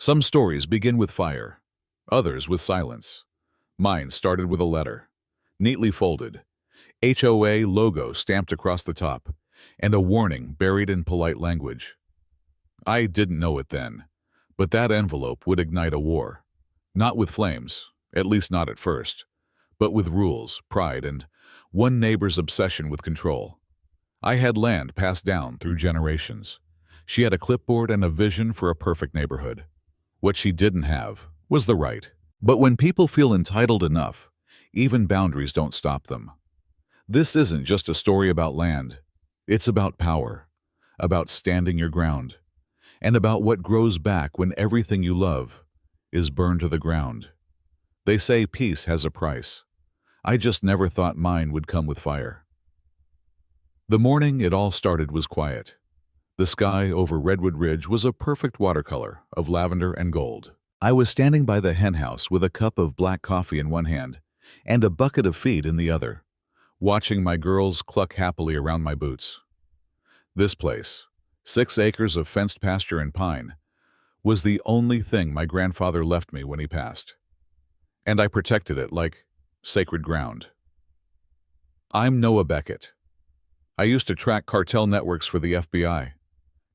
Some stories begin with fire, others with silence. Mine started with a letter, neatly folded, HOA logo stamped across the top, and a warning buried in polite language. I didn't know it then, but that envelope would ignite a war. Not with flames, at least not at first, but with rules, pride, and one neighbor's obsession with control. I had land passed down through generations. She had a clipboard and a vision for a perfect neighborhood. What she didn't have was the right. But when people feel entitled enough, even boundaries don't stop them. This isn't just a story about land. It's about power, about standing your ground, and about what grows back when everything you love is burned to the ground. They say peace has a price. I just never thought mine would come with fire. The morning it all started was quiet. The sky over Redwood Ridge was a perfect watercolor of lavender and gold. I was standing by the henhouse with a cup of black coffee in one hand and a bucket of feed in the other, watching my girls cluck happily around my boots. This place, 6 acres of fenced pasture and pine, was the only thing my grandfather left me when he passed. And I protected it like sacred ground. I'm Noah Beckett. I used to track cartel networks for the FBI.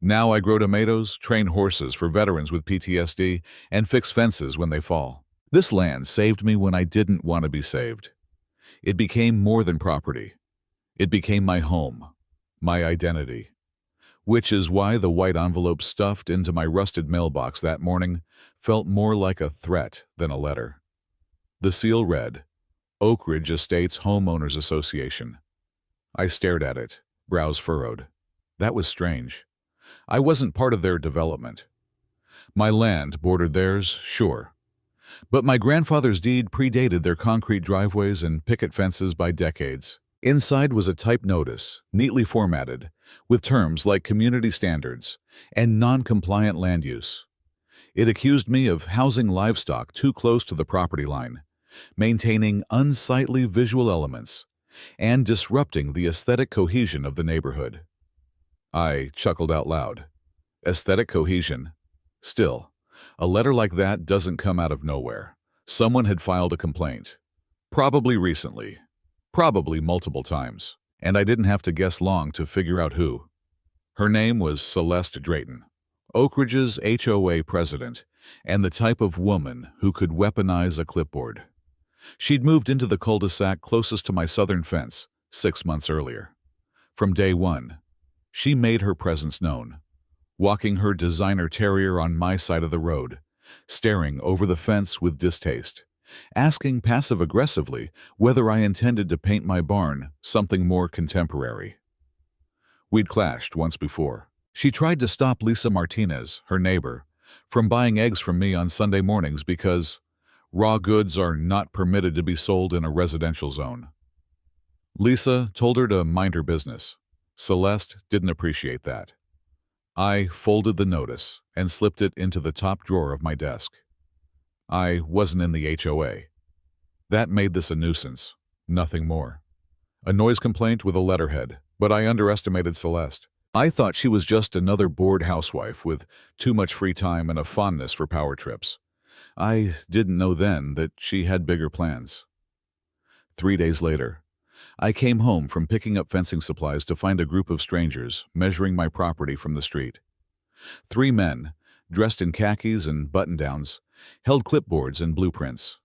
Now I grow tomatoes, train horses for veterans with PTSD, and fix fences when they fall. This land saved me when I didn't want to be saved. It became more than property. It became my home, my identity. Which is why the white envelope stuffed into my rusted mailbox that morning felt more like a threat than a letter. The seal read, Oak Ridge Estates Homeowners Association. I stared at it, brows furrowed. That was strange. I wasn't part of their development. My land bordered theirs, sure. But my grandfather's deed predated their concrete driveways and picket fences by decades. Inside was a typed notice, neatly formatted, with terms like community standards and non-compliant land use. It accused me of housing livestock too close to the property line, maintaining unsightly visual elements, and disrupting the aesthetic cohesion of the neighborhood. I chuckled out loud. Aesthetic cohesion? Still, a letter like that doesn't come out of nowhere. Someone had filed a complaint. Probably recently. Probably multiple times. And I didn't have to guess long to figure out who. Her name was Celeste Drayton, Oak Ridge's HOA president, and the type of woman who could weaponize a clipboard. She'd moved into the cul-de-sac closest to my southern fence 6 months earlier. From day one, she made her presence known, walking her designer terrier on my side of the road, staring over the fence with distaste, asking passive-aggressively whether I intended to paint my barn something more contemporary. We'd clashed once before. She tried to stop Lisa Martinez, her neighbor, from buying eggs from me on Sunday mornings because raw goods are not permitted to be sold in a residential zone. Lisa told her to mind her business. Celeste didn't appreciate that. I folded the notice and slipped it into the top drawer of my desk. I wasn't in the HOA. That made this a nuisance, nothing more. A noise complaint with a letterhead, but I underestimated Celeste. I thought she was just another bored housewife with too much free time and a fondness for power trips. I didn't know then that she had bigger plans. 3 days later, I came home from picking up fencing supplies to find a group of strangers measuring my property from the street. 3 men, dressed in khakis and button-downs, held clipboards and blueprints.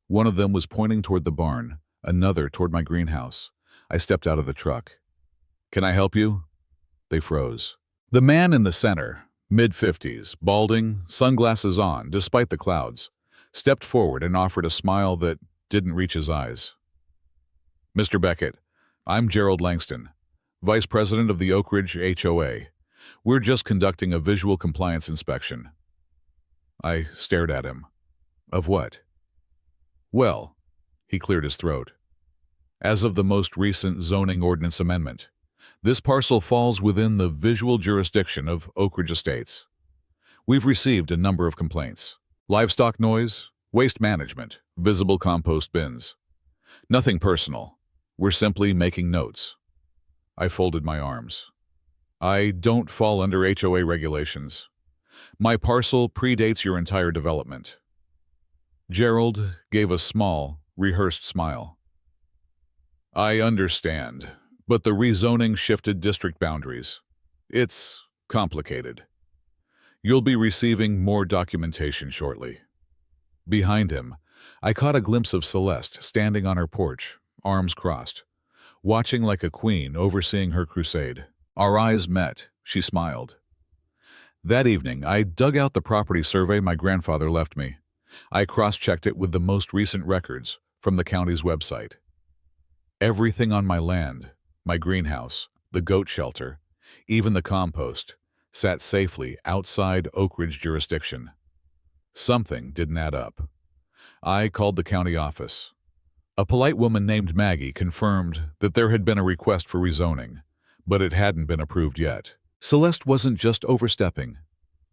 One of them was pointing toward the barn, another toward my greenhouse. I stepped out of the truck. "Can I help you?" They froze. The man in the center, mid-50s, balding, sunglasses on despite the clouds, stepped forward and offered a smile that didn't reach his eyes. "Mr. Beckett, I'm Gerald Langston, Vice President of the Oak Ridge HOA. We're just conducting a visual compliance inspection." I stared at him. "Of what?" "Well," he cleared his throat. "As of the most recent zoning ordinance amendment, this parcel falls within the visual jurisdiction of Oak Ridge Estates. We've received a number of complaints. Livestock noise, waste management, visible compost bins. Nothing personal. We're simply making notes." I folded my arms. "I don't fall under HOA regulations. My parcel predates your entire development. Gerald gave a small, rehearsed smile. I understand, but the rezoning shifted district boundaries. It's complicated. You'll be receiving more documentation shortly. Behind him, I caught a glimpse of Celeste standing on her porch, arms crossed, watching like a queen overseeing her crusade. Our eyes met. She smiled. That evening, I dug out the property survey my grandfather left me. I cross-checked it with the most recent records from the county's website. Everything on my land, my greenhouse, the goat shelter, even the compost, sat safely outside Oak Ridge jurisdiction. Something didn't add up. I called the county office. A polite woman named Maggie confirmed that there had been a request for rezoning, but it hadn't been approved yet. Celeste wasn't just overstepping.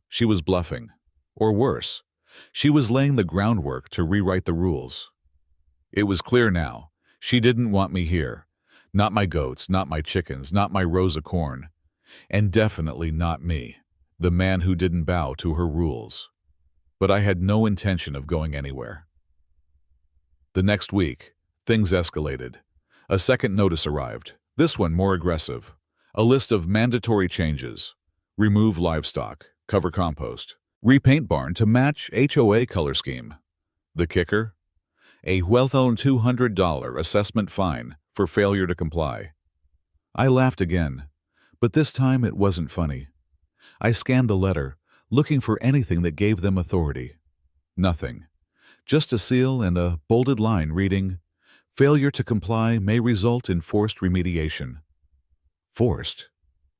She was bluffing. Or worse, she was laying the groundwork to rewrite the rules. It was clear now. She didn't want me here. Not my goats, not my chickens, not my rows of corn. And definitely not me, the man who didn't bow to her rules. But I had no intention of going anywhere. The next week, things escalated. A second notice arrived, this one more aggressive. A list of mandatory changes. Remove livestock, cover compost, repaint barn to match HOA color scheme. The kicker? A well-known $200 assessment fine for failure to comply. I laughed again, but this time it wasn't funny. I scanned the letter, looking for anything that gave them authority. Nothing. Just a seal and a bolded line reading, "Failure to comply may result in forced remediation." Forced?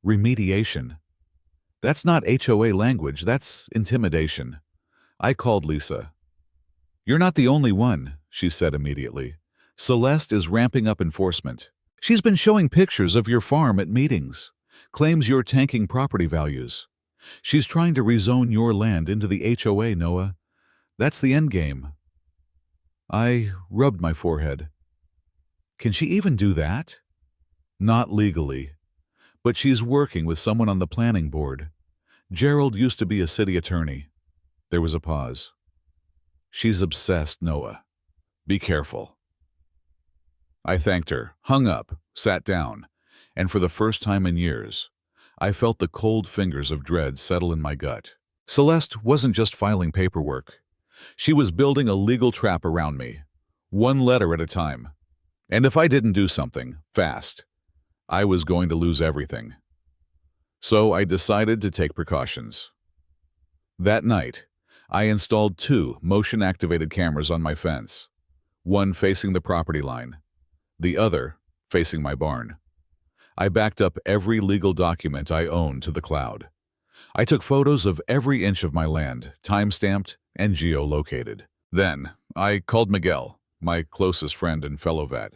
Remediation? That's not HOA language, that's intimidation. I called Lisa. "You're not the only one," she said immediately. "Celeste is ramping up enforcement. She's been showing pictures of your farm at meetings, claims you're tanking property values. She's trying to rezone your land into the HOA, Noah. That's the end game." I rubbed my forehead. Can she even do that? Not legally. But she's working with someone on the planning board. Gerald used to be a city attorney. There was a pause. She's obsessed, Noah. Be careful. I thanked her, hung up, sat down, and for the first time in years, I felt the cold fingers of dread settle in my gut. Celeste wasn't just filing paperwork. She was building a legal trap around me, one letter at a time. And if I didn't do something, fast, I was going to lose everything. So I decided to take precautions. That night, I installed 2 motion-activated cameras on my fence, one facing the property line, the other facing my barn. I backed up every legal document I owned to the cloud. I took photos of every inch of my land, time-stamped and geolocated. Then, I called Miguel, my closest friend and fellow vet,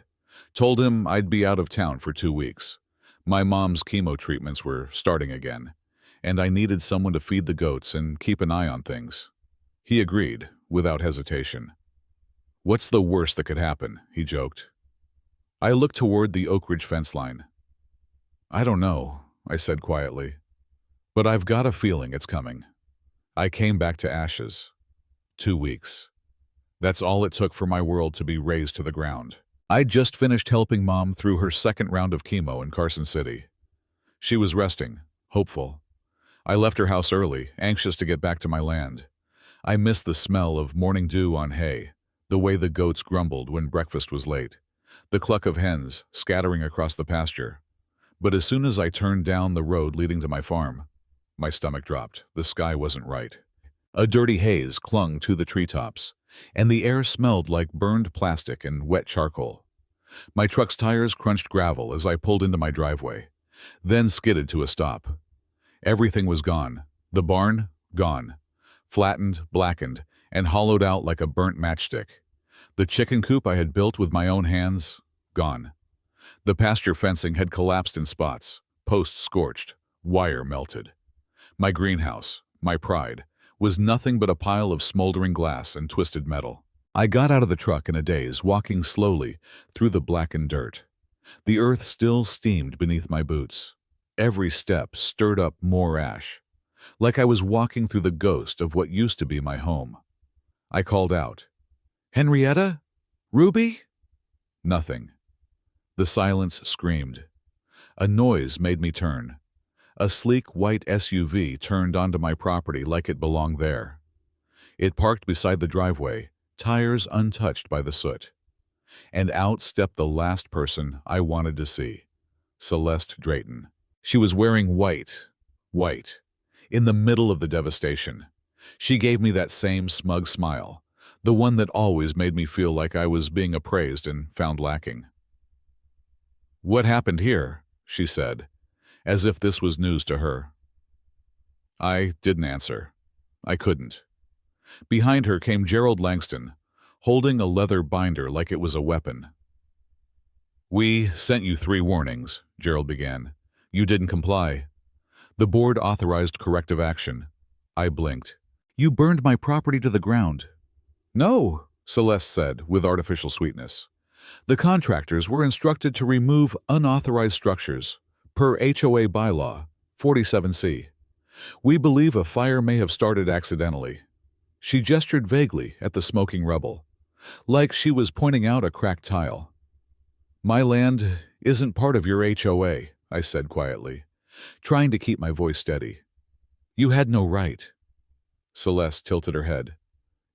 told him I'd be out of town for 2 weeks. My mom's chemo treatments were starting again, and I needed someone to feed the goats and keep an eye on things. He agreed, without hesitation. "What's the worst that could happen?" he joked. I looked toward the Oak Ridge fence line. "I don't know," I said quietly, "but I've got a feeling it's coming." I came back to ashes. 2 weeks. That's all it took for my world to be razed to the ground. I'd just finished helping Mom through her second round of chemo in Carson City. She was resting, hopeful. I left her house early, anxious to get back to my land. I missed the smell of morning dew on hay, the way the goats grumbled when breakfast was late, the cluck of hens scattering across the pasture. But as soon as I turned down the road leading to my farm, my stomach dropped. The sky wasn't right. A dirty haze clung to the treetops, and the air smelled like burned plastic and wet charcoal. My truck's tires crunched gravel as I pulled into my driveway, then skidded to a stop. Everything was gone. The barn, gone. Flattened, blackened, and hollowed out like a burnt matchstick. The chicken coop I had built with my own hands, gone. The pasture fencing had collapsed in spots, posts scorched, wire melted. My greenhouse, my pride, was nothing but a pile of smoldering glass and twisted metal. I got out of the truck in a daze, walking slowly through the blackened dirt. The earth still steamed beneath my boots. Every step stirred up more ash. like I was walking through the ghost of what used to be my home. I called out, "Henrietta? Ruby?" Nothing. The silence screamed. A noise made me turn. A sleek white SUV turned onto my property like it belonged there. It parked beside the driveway, tires untouched by the soot. And out stepped the last person I wanted to see, Celeste Drayton. She was wearing white, in the middle of the devastation. She gave me that same smug smile, the one that always made me feel like I was being appraised and found lacking. "What happened here?" she said, as if this was news to her. I didn't answer. I couldn't. Behind her came Gerald Langston, holding a leather binder like it was a weapon. "We sent you 3 warnings," Gerald began. "You didn't comply. The board authorized corrective action." I blinked. "You burned my property to the ground." "No," Celeste said with artificial sweetness. "The contractors were instructed to remove unauthorized structures, per HOA bylaw 47C. We believe a fire may have started accidentally." She gestured vaguely at the smoking rubble, like she was pointing out a cracked tile. "My land isn't part of your HOA, I said quietly, trying to keep my voice steady. "You had no right." Celeste tilted her head.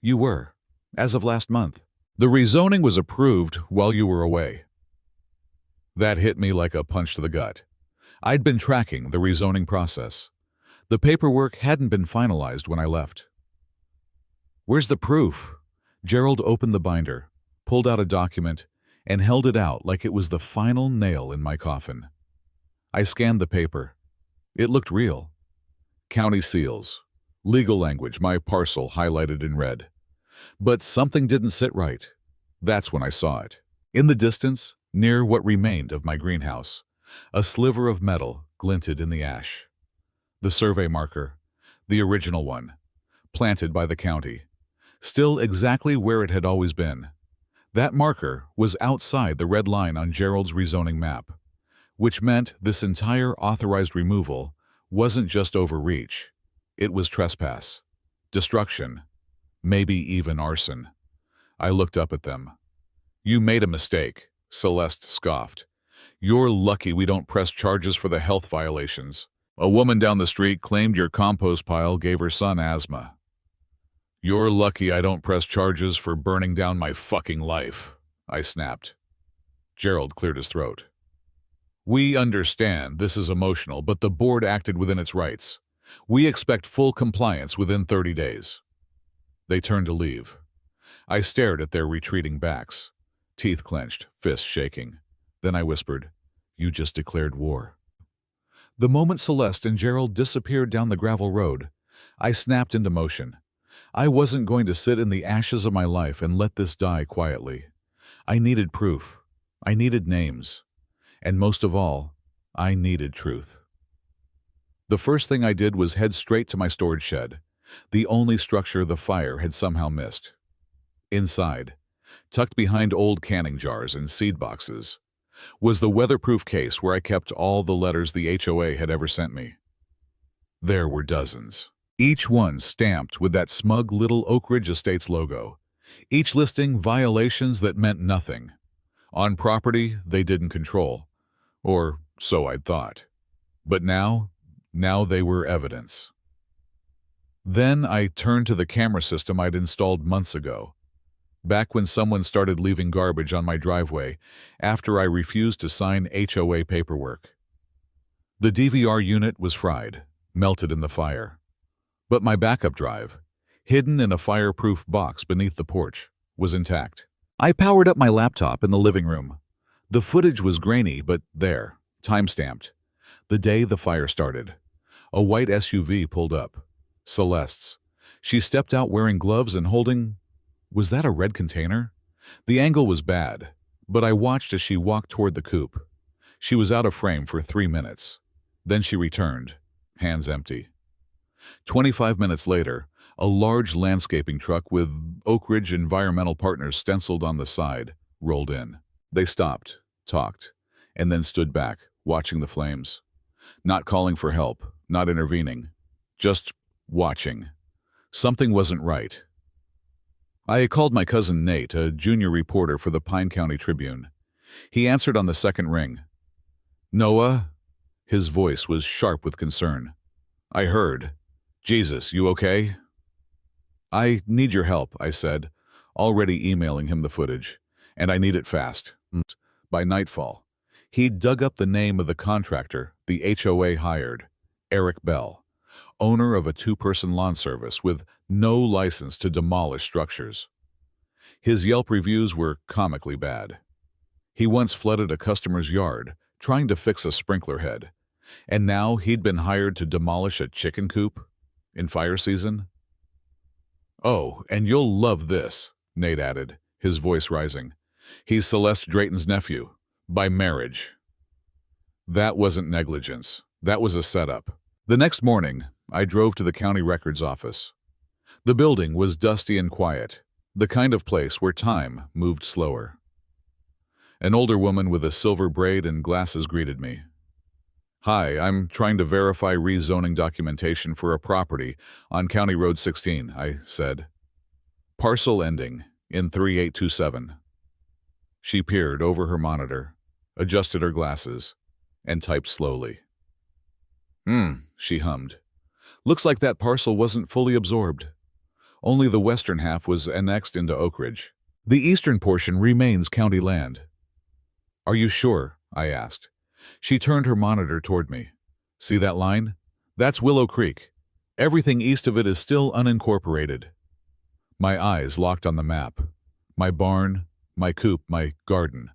"You were, as of last month. The rezoning was approved while you were away." That hit me like a punch to the gut. I'd been tracking the rezoning process. The paperwork hadn't been finalized when I left. "Where's the proof?" Gerald opened the binder, pulled out a document, and held it out like it was the final nail in my coffin. I scanned the paper. It looked real. County seals, legal language, my parcel highlighted in red. But something didn't sit right. That's when I saw it. In the distance, near what remained of my greenhouse, a sliver of metal glinted in the ash. The survey marker, the original one, planted by the county, still exactly where it had always been. That marker was outside the red line on Gerald's rezoning map, which meant this entire authorized removal wasn't just overreach. It was trespass, destruction, maybe even arson. I looked up at them. "You made a mistake," Celeste scoffed. "You're lucky we don't press charges for the health violations. A woman down the street claimed your compost pile gave her son asthma." "You're lucky I don't press charges for burning down my fucking life," I snapped. Gerald cleared his throat. "We understand this is emotional, but the board acted within its rights. We expect full compliance within 30 days. They turned to leave. I stared at their retreating backs, teeth clenched, fists shaking. Then I whispered, "You just declared war." The moment Celeste and Gerald disappeared down the gravel road, I snapped into motion. I wasn't going to sit in the ashes of my life and let this die quietly. I needed proof. I needed names. And most of all, I needed truth. The first thing I did was head straight to my storage shed, the only structure the fire had somehow missed. Inside, tucked behind old canning jars and seed boxes, was the weatherproof case where I kept all the letters the HOA had ever sent me. There were dozens, each one stamped with that smug little Oak Ridge Estates logo, each listing violations that meant nothing, on property they didn't control, or so I'd thought. But now they were evidence. Then I turned to the camera system I'd installed months ago, back when someone started leaving garbage on my driveway after I refused to sign HOA paperwork. The DVR unit was fried, melted in the fire. But my backup drive, hidden in a fireproof box beneath the porch, was intact. I powered up my laptop in the living room. The footage was grainy, but there, time-stamped. The day the fire started. A white SUV pulled up. Celeste's. She stepped out wearing gloves and holding... Was that a red container? The angle was bad, but I watched as she walked toward the coupe. She was out of frame for 3 minutes. Then she returned, hands empty. 25 minutes later, a large landscaping truck with Oak Ridge Environmental Partners stenciled on the side rolled in. They stopped, talked, and then stood back, watching the flames. Not calling for help, not intervening, just watching. Something wasn't right. I called my cousin Nate, a junior reporter for the Pine County Tribune. He answered on the second ring. Noah? His voice was sharp with concern. I heard. Jesus, you okay? I need your help, I said, already emailing him the footage. And I need it fast. By nightfall, he'd dug up the name of the contractor the HOA hired, Eric Bell, owner of a two-person lawn service with no license to demolish structures. His Yelp reviews were comically bad. He once flooded a customer's yard trying to fix a sprinkler head, and now he'd been hired to demolish a chicken coop in fire season. Oh, and you'll love this, Nate added, his voice rising. He's Celeste Drayton's nephew, by marriage. That wasn't negligence. That was a setup. The next morning, I drove to the county records office. The building was dusty and quiet, the kind of place where time moved slower. An older woman with a silver braid and glasses greeted me. Hi, I'm trying to verify rezoning documentation for a property on County Road 16, I said. Parcel ending in 3827. She peered over her monitor, adjusted her glasses, and typed slowly. She hummed. Looks like that parcel wasn't fully absorbed. Only the western half was annexed into Oak Ridge. The eastern portion remains county land. Are you sure? I asked. She turned her monitor toward me. See that line? That's Willow Creek. Everything east of it is still unincorporated. My eyes locked on the map. My barn, my coop, my garden,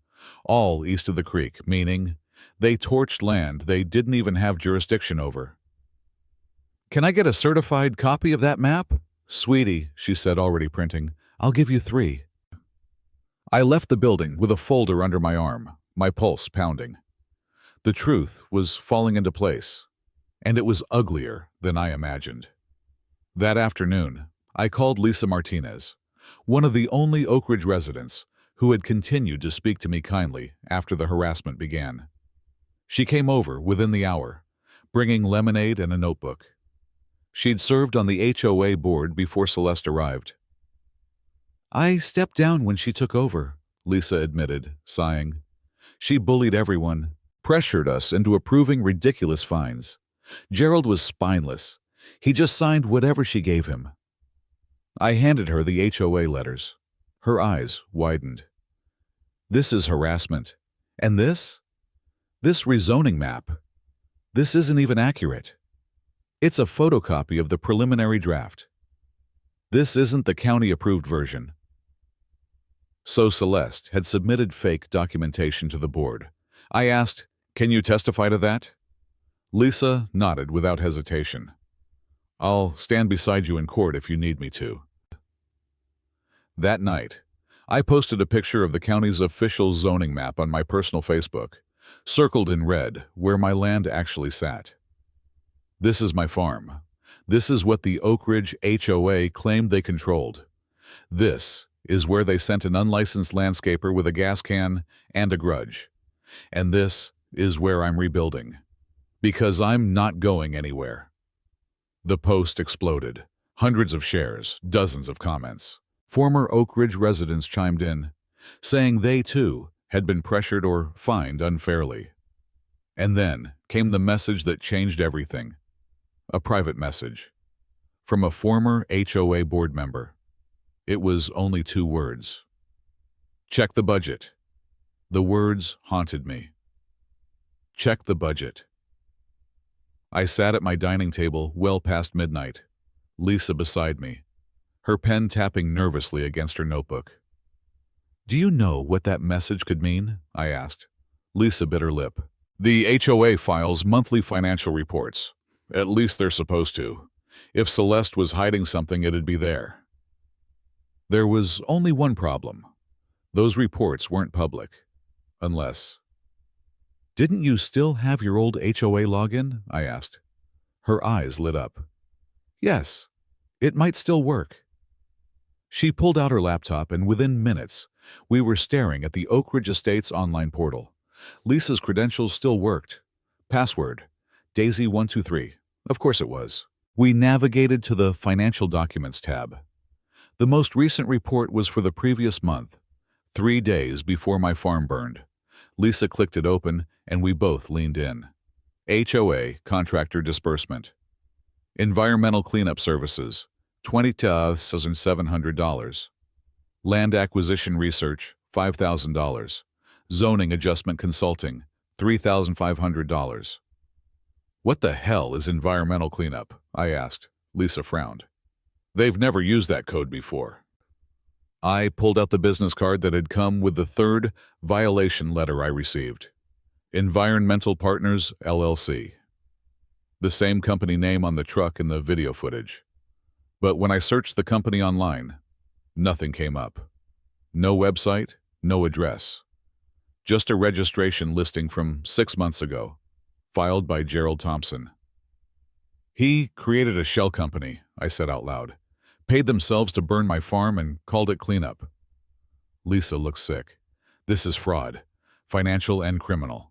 all east of the creek, meaning they torched land they didn't even have jurisdiction over. Can I get a certified copy of that map? Sweetie, she said, already printing. I'll give you 3. I left the building with a folder under my arm, my pulse pounding. The truth was falling into place, and it was uglier than I imagined. That afternoon, I called Lisa Martinez, one of the only Oak Ridge residents who had continued to speak to me kindly after the harassment began. She came over within the hour, bringing lemonade and a notebook. She'd served on the HOA board before Celeste arrived. I stepped down when she took over, Lisa admitted, sighing. She bullied everyone, pressured us into approving ridiculous fines. Gerald was spineless. He just signed whatever she gave him. I handed her the HOA letters. Her eyes widened. This is harassment. And this? This rezoning map. This isn't even accurate. It's a photocopy of the preliminary draft. This isn't the county-approved version. So Celeste had submitted fake documentation to the board. I asked, can you testify to that? Lisa nodded without hesitation. I'll stand beside you in court if you need me to. That night, I posted a picture of the county's official zoning map on my personal Facebook, circled in red where my land actually sat. This is my farm. This is what the Oak Ridge HOA claimed they controlled. This is where they sent an unlicensed landscaper with a gas can and a grudge. And this is where I'm rebuilding. Because I'm not going anywhere. The post exploded. Hundreds of shares, dozens of comments. Former Oak Ridge residents chimed in, saying they, too, had been pressured or fined unfairly. And then came the message that changed everything. A private message. From a former HOA board member. It was only 2 words. Check the budget. The words haunted me. Check the budget. I sat at my dining table well past midnight, Lisa beside me, her pen tapping nervously against her notebook. Do you know what that message could mean? I asked. Lisa bit her lip. The HOA files monthly financial reports. At least they're supposed to. If Celeste was hiding something, it'd be there. There was only one problem. Those reports weren't public. Unless... Didn't you still have your old HOA login? I asked. Her eyes lit up. Yes, it might still work. She pulled out her laptop, and within minutes, we were staring at the Oak Ridge Estates online portal. Lisa's credentials still worked. Password, Daisy123. Of course it was. We navigated to the Financial Documents tab. The most recent report was for the previous month, 3 days before my farm burned. Lisa clicked it open, and we both leaned in. HOA contractor disbursement. Environmental cleanup services, $20,700. Land acquisition research, $5,000. Zoning adjustment consulting, $3,500. What the hell is environmental cleanup? I asked. Lisa frowned. They've never used that code before. I pulled out the business card that had come with the third violation letter I received. Environmental Partners, LLC. The same company name on the truck in the video footage. But when I searched the company online, nothing came up. No website, no address. Just a registration listing from 6 months ago, filed by Gerald Thompson. He created a shell company, I said out loud, paid themselves to burn my farm and called it cleanup. Lisa looked sick. This is fraud, financial and criminal.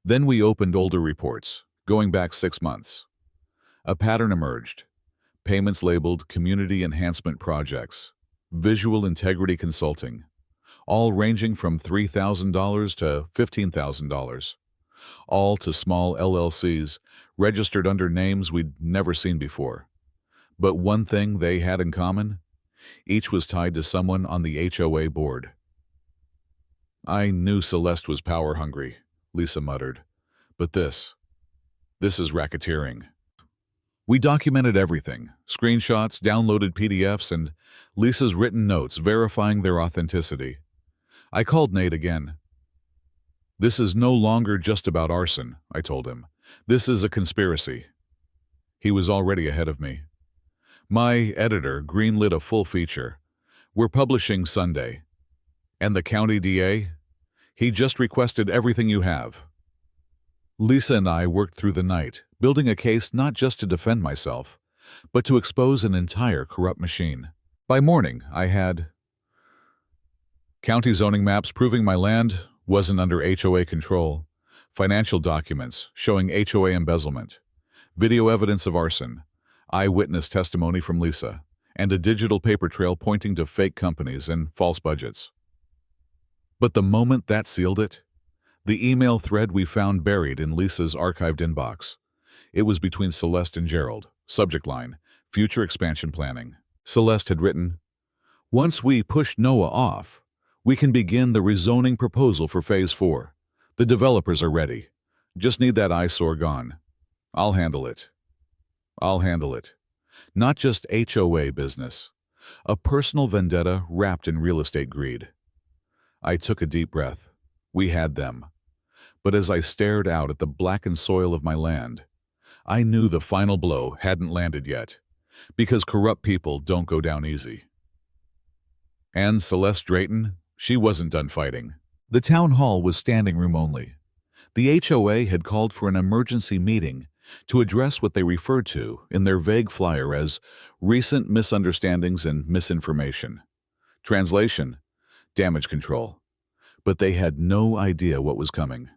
Then we opened older reports, going back 6 months. A pattern emerged. Payments labeled Community Enhancement Projects, Visual Integrity Consulting, all ranging from $3,000 to $15,000, all to small LLCs registered under names we'd never seen before. But one thing they had in common, each was tied to someone on the HOA board. I knew Celeste was power-hungry, Lisa muttered, but this is racketeering. We documented everything, screenshots, downloaded PDFs, and Lisa's written notes verifying their authenticity. I called Nate again. This is no longer just about arson, I told him. This is a conspiracy. He was already ahead of me. My editor greenlit a full feature. We're publishing Sunday. And the county DA? He just requested everything you have. Lisa and I worked through the night, building a case not just to defend myself, but to expose an entire corrupt machine. By morning, I had county zoning maps proving my land wasn't under HOA control, financial documents showing HOA embezzlement, video evidence of arson, eyewitness testimony from Lisa, and a digital paper trail pointing to fake companies and false budgets. But the moment that sealed it, the email thread we found buried in Lisa's archived inbox. It was between Celeste and Gerald. Subject line, Future Expansion Planning. Celeste had written, "Once we push Noah off, we can begin the rezoning proposal for Phase 4. The developers are ready. Just need that eyesore gone. I'll handle it. I'll handle it." Not just HOA business. A personal vendetta wrapped in real estate greed. I took a deep breath. We had them. But as I stared out at the blackened soil of my land, I knew the final blow hadn't landed yet, because corrupt people don't go down easy. And Celeste Drayton, she wasn't done fighting. The town hall was standing room only. The HOA had called for an emergency meeting to address what they referred to in their vague flyer as recent misunderstandings and misinformation. Translation, damage control. But they had no idea what was coming.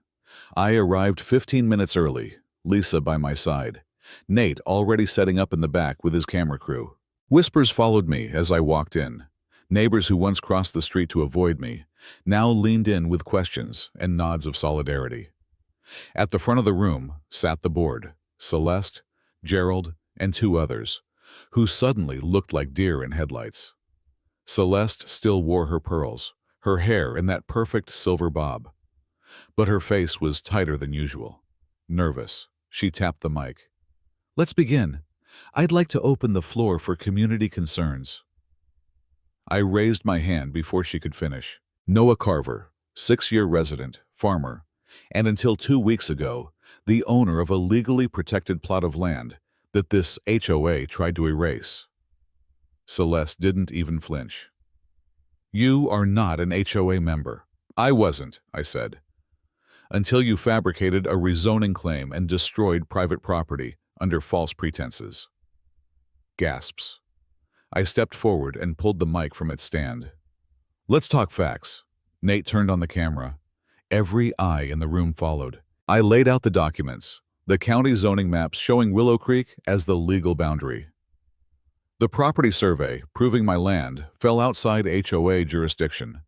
I arrived 15 minutes early, Lisa by my side, Nate already setting up in the back with his camera crew. Whispers followed me as I walked in. Neighbors who once crossed the street to avoid me now leaned in with questions and nods of solidarity. At the front of the room sat the board, Celeste, Gerald, and 2 others, who suddenly looked like deer in headlights. Celeste still wore her pearls, her hair in that perfect silver bob. But her face was tighter than usual. Nervous, she tapped the mic. "Let's begin. I'd like to open the floor for community concerns." I raised my hand before she could finish. Noah Carver, 6-year resident, farmer, and until 2 weeks ago, the owner of a legally protected plot of land that this HOA tried to erase. Celeste didn't even flinch. "You are not an HOA member." "I wasn't," I said, "until you fabricated a rezoning claim and destroyed private property under false pretenses." Gasps. I stepped forward and pulled the mic from its stand. "Let's talk facts." Nate turned on the camera. Every eye in the room followed. I laid out the documents, the county zoning maps showing Willow Creek as the legal boundary. The property survey proving my land fell outside HOA jurisdiction.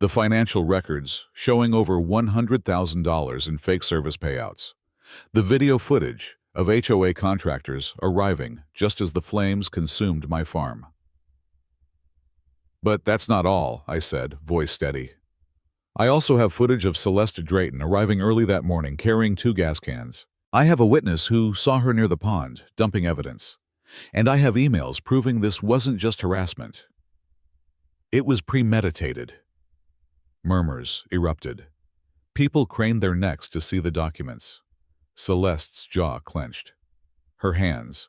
The financial records showing over $100,000 in fake service payouts. The video footage of HOA contractors arriving just as the flames consumed my farm. "But that's not all," I said, voice steady. "I also have footage of Celeste Drayton arriving early that morning carrying 2 gas cans. I have a witness who saw her near the pond, dumping evidence. And I have emails proving this wasn't just harassment. It was premeditated." Murmurs erupted. People craned their necks to see the documents. Celeste's jaw clenched. Her hands,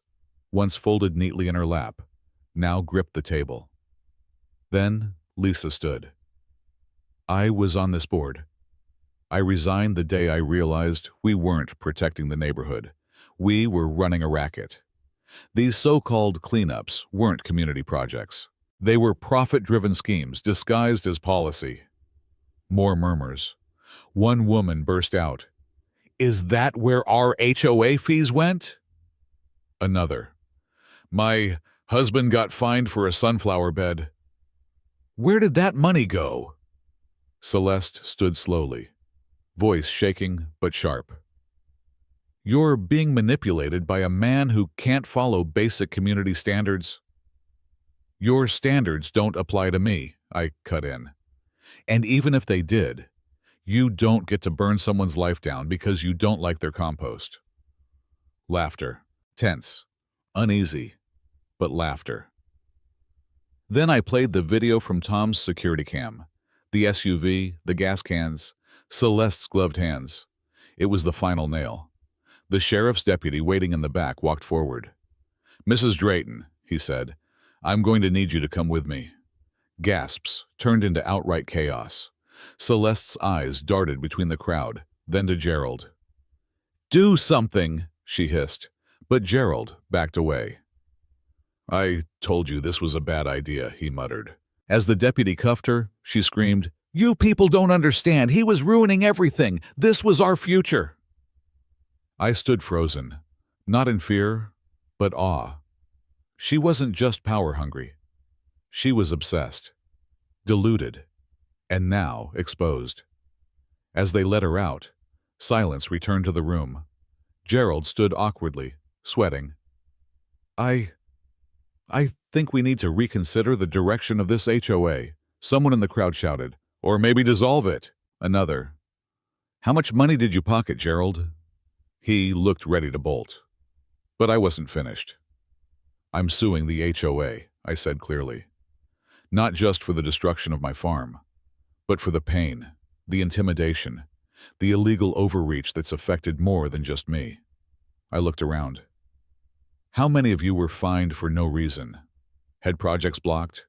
once folded neatly in her lap, now gripped the table. Then Lisa stood. "I was on this board. I resigned the day I realized we weren't protecting the neighborhood. We were running a racket. These so-called cleanups weren't community projects. They were profit-driven schemes disguised as policy." More murmurs. One woman burst out, "Is that where our HOA fees went?" Another, "My husband got fined for a sunflower bed." "Where did that money go?" Celeste stood slowly, voice shaking but sharp. "You're being manipulated by a man who can't follow basic community standards." "Your standards don't apply to me," I cut in. "And even if they did, you don't get to burn someone's life down because you don't like their compost." Laughter. Tense. Uneasy. But laughter. Then I played the video from Tom's security cam. The SUV, the gas cans, Celeste's gloved hands. It was the final nail. The sheriff's deputy waiting in the back walked forward. "Mrs. Drayton," he said, "I'm going to need you to come with me." Gasps turned into outright chaos. Celeste's eyes darted between the crowd, then to Gerald. "Do something," she hissed, but Gerald backed away. "I told you this was a bad idea," he muttered. As the deputy cuffed her, she screamed, "You people don't understand. He was ruining everything. This was our future." I stood frozen, not in fear, but awe. She wasn't just power-hungry. She was obsessed, deluded, and now exposed. As they let her out, silence returned to the room. Gerald stood awkwardly, sweating. I think we need to reconsider the direction of this HOA," someone in the crowd shouted. "Or maybe dissolve it." Another. "How much money did you pocket, Gerald?" He looked ready to bolt. But I wasn't finished. "I'm suing the HOA," I said clearly. "Not just for the destruction of my farm, but for the pain, the intimidation, the illegal overreach that's affected more than just me." I looked around. "How many of you were fined for no reason? Had projects blocked?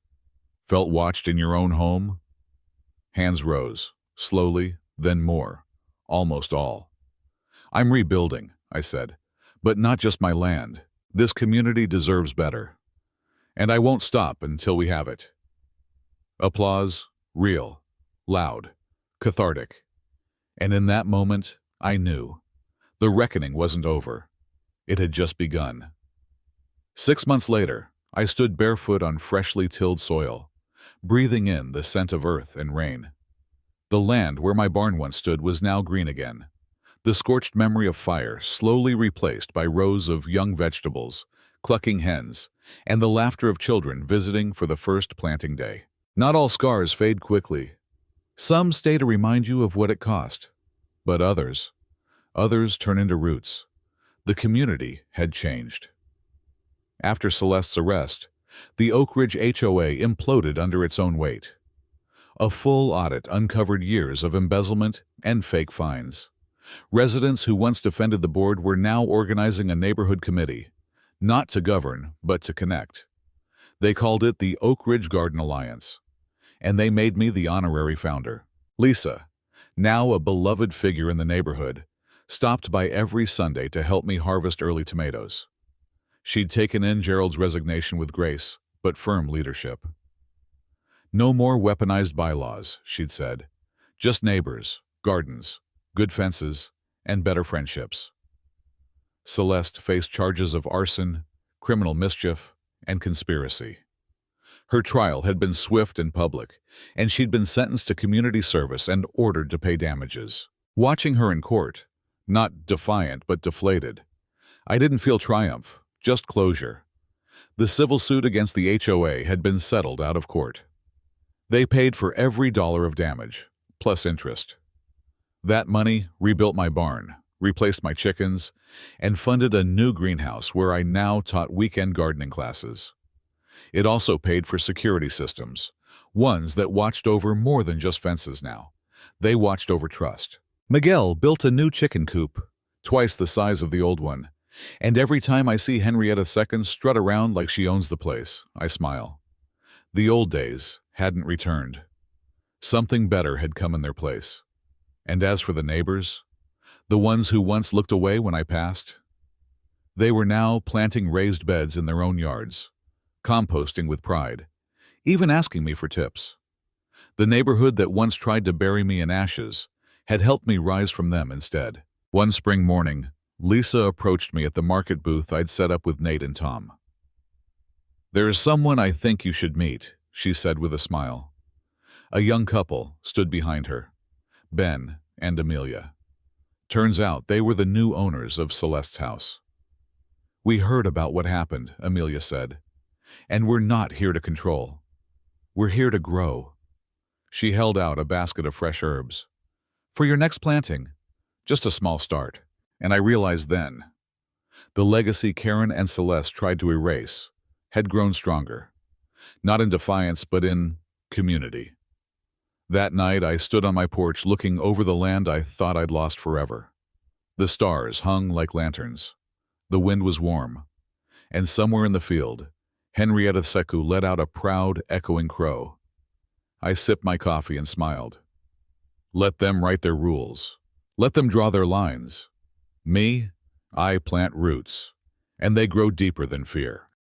Felt watched in your own home?" Hands rose, slowly, then more, almost all. "I'm rebuilding," I said, "but not just my land. This community deserves better. And I won't stop until we have it." Applause, real, loud, cathartic. And in that moment, I knew. The reckoning wasn't over. It had just begun. 6 months later, I stood barefoot on freshly tilled soil, breathing in the scent of earth and rain. The land where my barn once stood was now green again, the scorched memory of fire slowly replaced by rows of young vegetables, clucking hens, and the laughter of children visiting for the first planting day. Not all scars fade quickly. Some stay to remind you of what it cost. But others turn into roots. The community had changed. After Celeste's arrest, the Oak Ridge HOA imploded under its own weight. A full audit uncovered years of embezzlement and fake fines. Residents who once defended the board were now organizing a neighborhood committee, not to govern, but to connect. They called it the Oak Ridge Garden Alliance, and they made me the honorary founder. Lisa, now a beloved figure in the neighborhood, stopped by every Sunday to help me harvest early tomatoes. She'd taken in Gerald's resignation with grace, but firm leadership. "No more weaponized bylaws," she'd said. "Just neighbors, gardens, good fences, and better friendships." Celeste faced charges of arson, criminal mischief, and conspiracy. Her trial had been swift and public, and she'd been sentenced to community service and ordered to pay damages. Watching her in court, not defiant but deflated, I didn't feel triumph, just closure. The civil suit against the HOA had been settled out of court. They paid for every dollar of damage, plus interest. That money rebuilt my barn, replaced my chickens, and funded a new greenhouse where I now taught weekend gardening classes. It also paid for security systems, ones that watched over more than just fences now. They watched over trust. Miguel built a new chicken coop, twice the size of the old one, and every time I see Henrietta II strut around like she owns the place, I smile. The old days hadn't returned. Something better had come in their place. And as for the neighbors, the ones who once looked away when I passed, they were now planting raised beds in their own yards, composting with pride, even asking me for tips. The neighborhood that once tried to bury me in ashes had helped me rise from them instead. One spring morning, Lisa approached me at the market booth I'd set up with Nate and Tom. "There is someone I think you should meet," she said with a smile. A young couple stood behind her, Ben and Amelia. Turns out they were the new owners of Celeste's house. "We heard about what happened," Amelia said, "and we're not here to control. We're here to grow." She held out a basket of fresh herbs. "For your next planting, just a small start." And I realized then, the legacy Karen and Celeste tried to erase had grown stronger, not in defiance but in community. That night I stood on my porch looking over the land I thought I'd lost forever. The stars hung like lanterns. The wind was warm. And somewhere in the field, Henrietta Seku let out a proud, echoing crow. I sipped my coffee and smiled. Let them write their rules. Let them draw their lines. Me, I plant roots, and they grow deeper than fear.